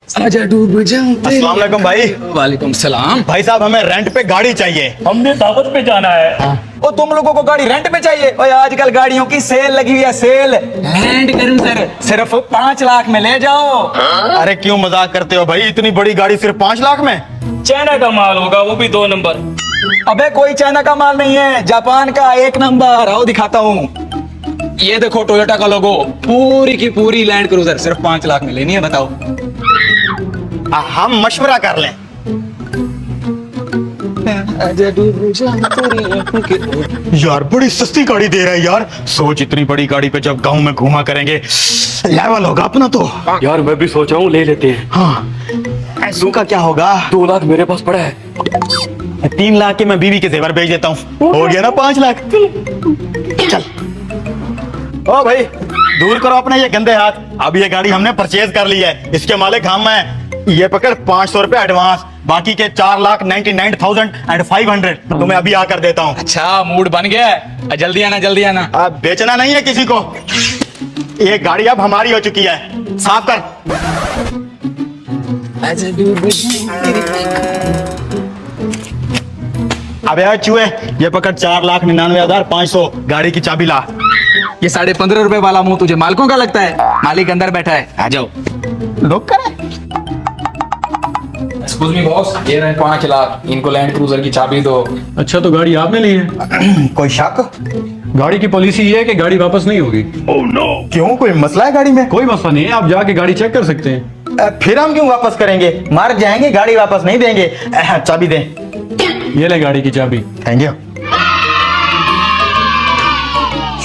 आजा डूब जाऊं अस्सलाम वालेकुम भाई। वालेकुम सलाम। भाई साहब हमें रेंट पे गाड़ी चाहिए। हमने दावत पे जाना है। ओ तुम लोगों को गाड़ी रेंट पे चाहिए? ओए आजकल गाड़ियों की सेल लगी हुई है, सेल। लैंड करूं सर? सिर्फ 5 लाख में ले जाओ। अरे क्यों मजाक करते हो भाई, इतनी बड़ी गाड़ी सिर्फ 5 लाख में? चाइना का माल होगा, वो भी 2 नंबर। अबे कोई चाइना का माल नहीं है, जापान का 1 नंबर। आओ दिखाता हूँ। ये देखो टोयोटा का लोगो, पूरी की पूरी लैंड क्रूजर सिर्फ 5 लाख में लेनी है, बताओ। हम मशवरा कर लें। आजा डूब जाऊं तेरी आंखों के। यार बड़ी सस्ती गाड़ी दे रहा है यार। सोच इतनी बड़ी गाड़ी पे जब गांव में घूमा करेंगे, लेवल होगा अपना तो। यार मैं भी सोच रहा हूँ ले लेते हैं। हाँ ऐसू का क्या होगा? 2 लाख मेरे पास पड़ा है। 3 लाख के मैं बीवी के जेवर भेज देता हूँ, हो गया ना 5 लाख। चल ओ भाई दूर करो अपने ये गंदे हाथ। अब ये गाड़ी हमने परचेज कर ली है, इसके मालिक हम हैं। ये पकड़ 500 रुपए एडवांस, बाकी के 4,99,500 तुम्हें अभी आकर देता हूँ। अच्छा मूड बन गया है, जल्दी आना जल्दी आना। अब बेचना नहीं है किसी को, ये गाड़ी अब हमारी हो चुकी है। साफ कर। आजा डूब जाऊं तेरी। अबे यार चूहे, ये पकड़ 4,99,500, गाड़ी की चाबी ला। ये 15.5 रुपए वाला मुंह तुझे मालिकों का लगता है? मालिक अंदर बैठा है, आ जाओ। लोग करे। एक्सक्यूज मी बॉस, ये रहे 5 लाख, इनको लैंड क्रूजर की चाबी दो। अच्छा तो गाड़ी आपने ली है? कोई शक? गाड़ी की पॉलिसी ये है कि गाड़ी वापस नहीं होगी। क्यों, कोई मसला है गाड़ी में? कोई मसला नहीं है, आप जाके गाड़ी चेक कर सकते हैं। फिर हम क्यों वापस करेंगे? मर जाएंगे, गाड़ी वापस नहीं देंगे। चाबी दे। ये ले गाड़ी की चाबी। Thank you.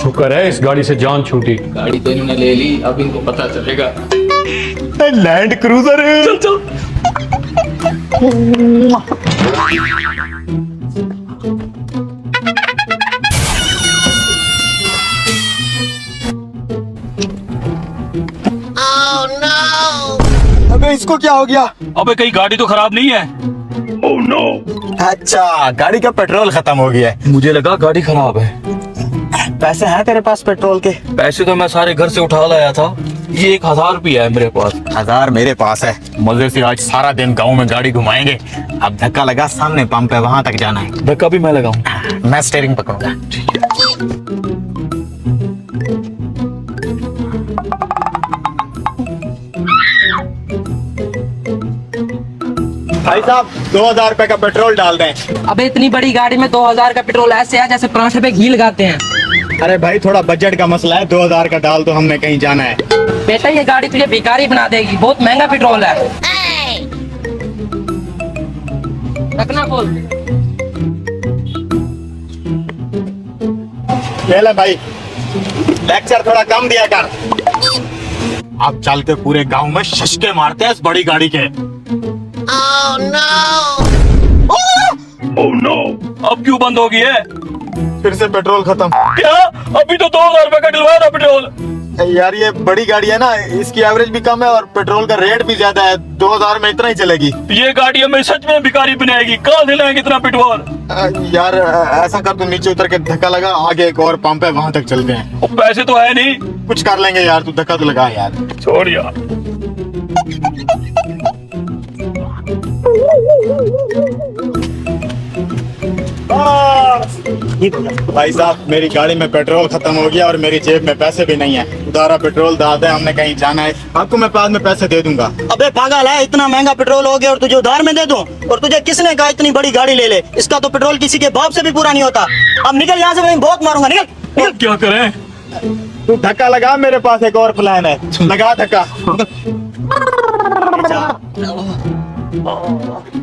शुक्र है इस गाड़ी से जान छूटी। गाड़ी तो इन्होंने ले ली, अब इनको पता चलेगा। Land cruiser. चल चल। अबे इसको क्या हो गया? अबे कहीं गाड़ी तो खराब नहीं है? अच्छा गाड़ी का पेट्रोल खत्म हो गया है। मुझे लगा गाड़ी खराब है। पैसे हैं तेरे पास पेट्रोल के? पैसे तो मैं सारे घर से उठा लाया था। ये 1,000 रुपया है मेरे पास। 1000 मेरे पास है। मजे से आज सारा दिन गांव में गाड़ी घुमाएंगे। अब धक्का लगा, सामने पंप है, वहां तक जाना है। धक्का भी मैं लगाऊं? मैं स्टीयरिंग पकड़ूंगा। भाई साहब 2000 रुपए का पेट्रोल डाल दें। अबे इतनी बड़ी गाड़ी में 2000 का पेट्रोल ऐसे है जैसे पराठे पे घी लगाते हैं। अरे भाई थोड़ा बजट का मसला है, 2000 का डाल तो, हमने कहीं जाना है। बेटा ये गाड़ी तुझे भिखारी बना देगी, बहुत महंगा पेट्रोल है। रखना बोल। ले ले भाई, लेक्चर थोड़ा कम दिया कर। आप चल के पूरे गांव में शशके मारते हैं इस बड़ी गाड़ी के। ओह नो, अब क्यों बंद हो गई है? फिर से पेट्रोल खत्म। क्या? अभी तो 2000 रुपए का डलवाया था पेट्रोल। यार ये बड़ी गाड़ी है ना, इसकी एवरेज भी कम है और पेट्रोल का रेट भी ज्यादा है। 2000 में इतना ही चलेगी। ये गाड़ी हमें सच में भिखारी बनाएगी। कहाँ से लाएंगे इतना पेट्रोल? यार ऐसा कर, तू नीचे उतर के धक्का लगा, आगे एक और पंप है, वहां तक चलते हैं। और पैसे तो है नहीं। कुछ कर लेंगे यार, तू धक्का तो लगा यार। छोड़ यार। भाई साहब मेरी गाड़ी में पेट्रोल खत्म हो गया और मेरी जेब में पैसे भी नहीं है। उधारा पेट्रोल डाल दे, हमने कहीं जाना है। आपको मैं बाद में पैसे दे दूंगा। अबे पागल है, इतना महंगा पेट्रोल हो गया और तुझे उधार में दे दूं? और तुझे किसने कहा इतनी बड़ी गाड़ी ले ले? इसका तो पेट्रोल किसी के बाप से भी पूरा नहीं होता। अब निकल यहाँ से, मैं बहुत मारूंगा। निकल निकल। अब क्या करें? तू धक्का लगा, मेरे पास एक और प्लान है। लगा धक्का।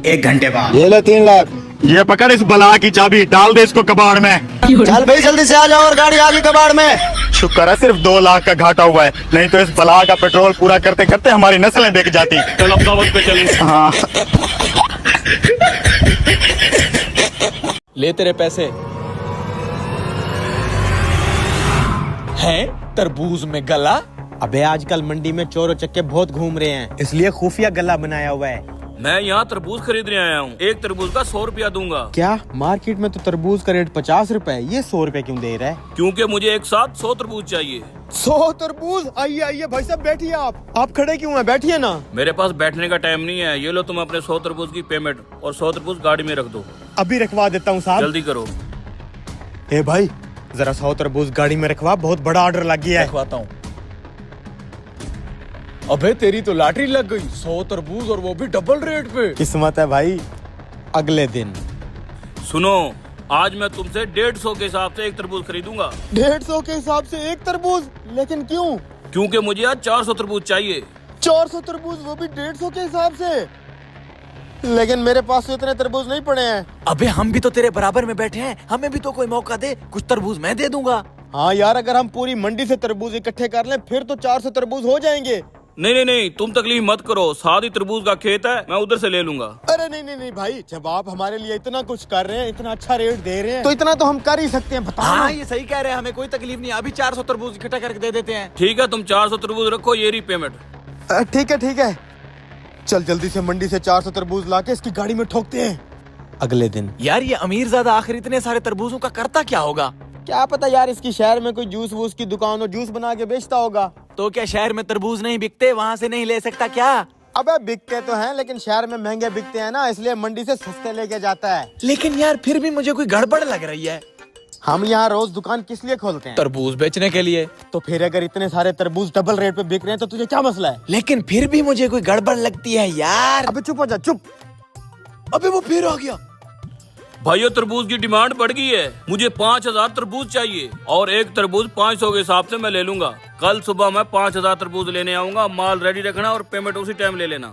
1 घंटे बाद ये ले 3 लाख। ये पकड़ इस बला की चाबी, डाल दे इसको कबाड़ में। चल भाई जल्दी से आ जाओ और गाड़ी आ गई कबाड़ में। शुक्र है सिर्फ 2 लाख का घाटा हुआ है, नहीं तो इस बला का पेट्रोल पूरा करते करते हमारी नस्लें बिक जाती। चल अब दावत पे चलें। हाँ ले तेरे पैसे। हैं तरबूज में गला। अबे आजकल मंडी में चोर चक्के बहुत घूम रहे हैं, इसलिए खुफिया गला बनाया हुआ है। मैं यहाँ तरबूज खरीदने आया हूँ, एक तरबूज का 100 रुपया दूंगा। क्या मार्केट में तो तरबूज का रेट 50 रुपए है, ये 100 रुपए क्यों दे रहा है? क्योंकि मुझे एक साथ 100 तरबूज चाहिए। 100 तरबूज? आइए आइए भाई साहब बैठिए। आप खड़े क्यों हैं? बैठिए ना। मेरे पास बैठने का टाइम नहीं है। ये लो तुम अपने 100 तरबूज की पेमेंट और 100 तरबूज गाड़ी में रख दो। अभी रखवा देता हूँ साहब। जल्दी करो। ए भाई जरा 100 तरबूज गाड़ी में रखवा, बहुत बड़ा ऑर्डर लग गया है। रखवाता हूँ। अबे तेरी तो लॉटरी लग गई, 100 तरबूज और वो भी डबल रेट पे। किस्मत है भाई। अगले दिन सुनो, आज मैं तुमसे 150 के हिसाब से एक तरबूज खरीदूंगा। 150 के हिसाब से एक तरबूज? लेकिन क्यों? क्योंकि मुझे आज 400 तरबूज चाहिए। 400 तरबूज, वो भी 150 के हिसाब से? लेकिन मेरे पास तो इतने तरबूज नहीं पड़े हैं। अबे हम भी तो तेरे बराबर में बैठे हैं, हमें भी तो कोई मौका दे, कुछ तरबूज मैं दे दूंगा। हाँ यार, अगर हम पूरी मंडी से तरबूज इकट्ठे कर लें फिर तो 400 तरबूज हो जाएंगे। नहीं नहीं नहीं, तुम तकलीफ मत करो, साथ ही तरबूज का खेत है, मैं उधर से ले लूंगा। अरे नहीं नहीं नहीं भाई, जब आप हमारे लिए इतना कुछ कर रहे हैं, इतना अच्छा रेट दे रहे हैं, तो इतना तो हम कर ही सकते हैं। बताओ। हाँ ये सही कह रहे हैं, हमें कोई तकलीफ नहीं, अभी 400 तरबूज इकट्ठा करके दे देते हैं। ठीक है, तुम 400 तरबूज रखो, ये रही पेमेंट। ठीक है ठीक है, चल जल्दी से मंडी से 400 तरबूज लाके इसकी गाड़ी में ठोकते हैं। अगले दिन यार ये अमीरजादा आखिर इतने सारे तरबूजों का करता क्या होगा? क्या पता यार, इसकी शहर में कोई जूस वूस की दुकान हो, जूस बना के बेचता होगा। तो क्या शहर में तरबूज नहीं बिकते, वहाँ से नहीं ले सकता क्या? अबे बिकते तो हैं, लेकिन शहर में महंगे बिकते हैं ना, इसलिए मंडी से सस्ते लेके जाता है। लेकिन यार फिर भी मुझे कोई गड़बड़ लग रही है। हम यहाँ रोज दुकान किस लिए खोलते हैं? तरबूज बेचने के लिए। तो फिर अगर इतने सारे तरबूज डबल रेट पे बिक रहे हैं तो तुझे क्या मसला है? लेकिन फिर भी मुझे कोई गड़बड़ लगती है यार। अबे चुप हो जा, चुप। अबे वो फिर आ गया। भाइयों, तरबूज की डिमांड बढ़ गई है, मुझे 5000 तरबूज चाहिए और एक तरबूज 500 के हिसाब से मैं ले लूंगा। कल सुबह मैं 5000 तरबूज लेने आऊंगा, माल रेडी रखना और पेमेंट उसी टाइम ले लेना।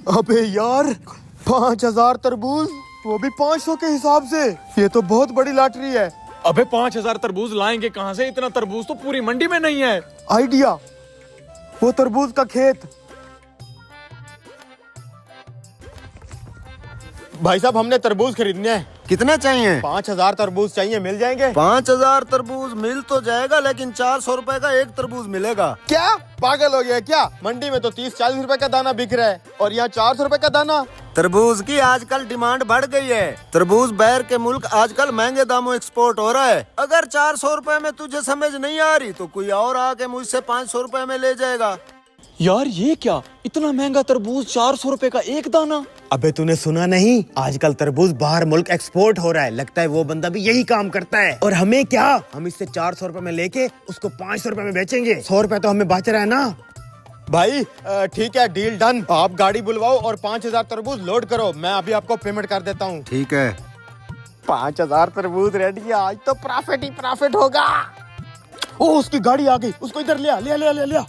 अबे यार 5000 तरबूज, वो भी 500 के हिसाब से, ये तो बहुत बड़ी लॉटरी है। अबे 5000 तरबूज लाएंगे कहाँ से? इतना तरबूज तो पूरी मंडी में नहीं है। आइडिया, वो तरबूज का खेत। भाई साहब हमने तरबूज खरीदने हैं। कितने चाहिए? 5000 तरबूज चाहिए, मिल जाएंगे? 5000 तरबूज मिल तो जाएगा, लेकिन 400 रुपए का एक तरबूज मिलेगा। क्या पागल हो गया क्या? मंडी में तो 30-40 रुपए का दाना बिक रहा है और यहाँ 400 रुपए का दाना। तरबूज की आजकल डिमांड बढ़ गई है। तरबूज बाहर के मुल्क आजकल महंगे दामों एक्सपोर्ट हो रहा है। अगर 400 रुपए में तुझे समझ नहीं आ रही तो कोई और आके मुझसे 500 रुपए में ले जाएगा। यार ये क्या, इतना महंगा तरबूज 400 रुपए का एक दाना? अबे तूने सुना नहीं, आजकल तरबूज बाहर मुल्क एक्सपोर्ट हो रहा है। लगता है वो बंदा भी यही काम करता है। और हमें क्या, हम इससे 400 रुपए में लेके उसको 500 रुपए में बेचेंगे। 100 रुपए तो हमें बच रहा है ना। भाई ठीक है, डील डन। आप गाड़ी बुलवाओ और 5000 तरबूज लोड करो, मैं अभी आपको पेमेंट कर देता हूँ। ठीक है। 5000 तरबूज रेडी है, आज तो प्रॉफिट ही प्रॉफिट होगा। ओ उसकी गाड़ी आ गई, उसको इधर ले आ, ले आ, ले आ, ले आ, ले आ।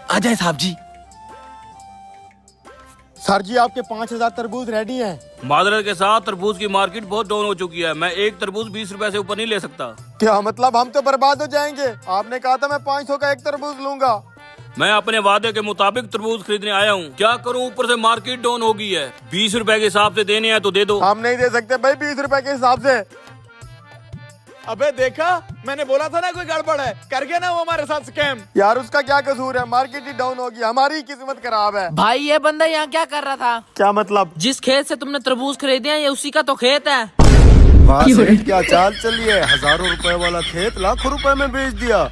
आ जाए साहब जी। सर जी आपके 5000 तरबूज रेडी हैं। मादरत के साथ तरबूज की मार्केट बहुत डाउन हो चुकी है, मैं एक तरबूज 20 रुपए से ऊपर नहीं ले सकता। क्या मतलब, हम तो बर्बाद हो जाएंगे? आपने कहा था मैं 500 का एक तरबूज लूंगा। मैं अपने वादे के मुताबिक तरबूज खरीदने आया हूँ, क्या करूँ, ऊपर से मार्केट डाउन हो गई है। 20 रुपए के हिसाब से देने हैं तो दे दो। हम नहीं दे सकते भाई 20 रुपए के हिसाब से। अबे देखा, मैंने बोला था ना कोई गड़बड़ है, कर गया ना वो हमारे साथ स्कैम। यार उसका क्या कसूर है, मार्केट ही डाउन होगी, हमारी किस्मत खराब है। भाई ये बंदा यहाँ क्या कर रहा था? क्या मतलब? जिस खेत से तुमने तरबूज खरीदे हैं ये उसी का तो खेत है। वाह सेठ, क्या चाल चली है। हजारों रुपए वाला खेत लाखों रुपए में बेच दिया।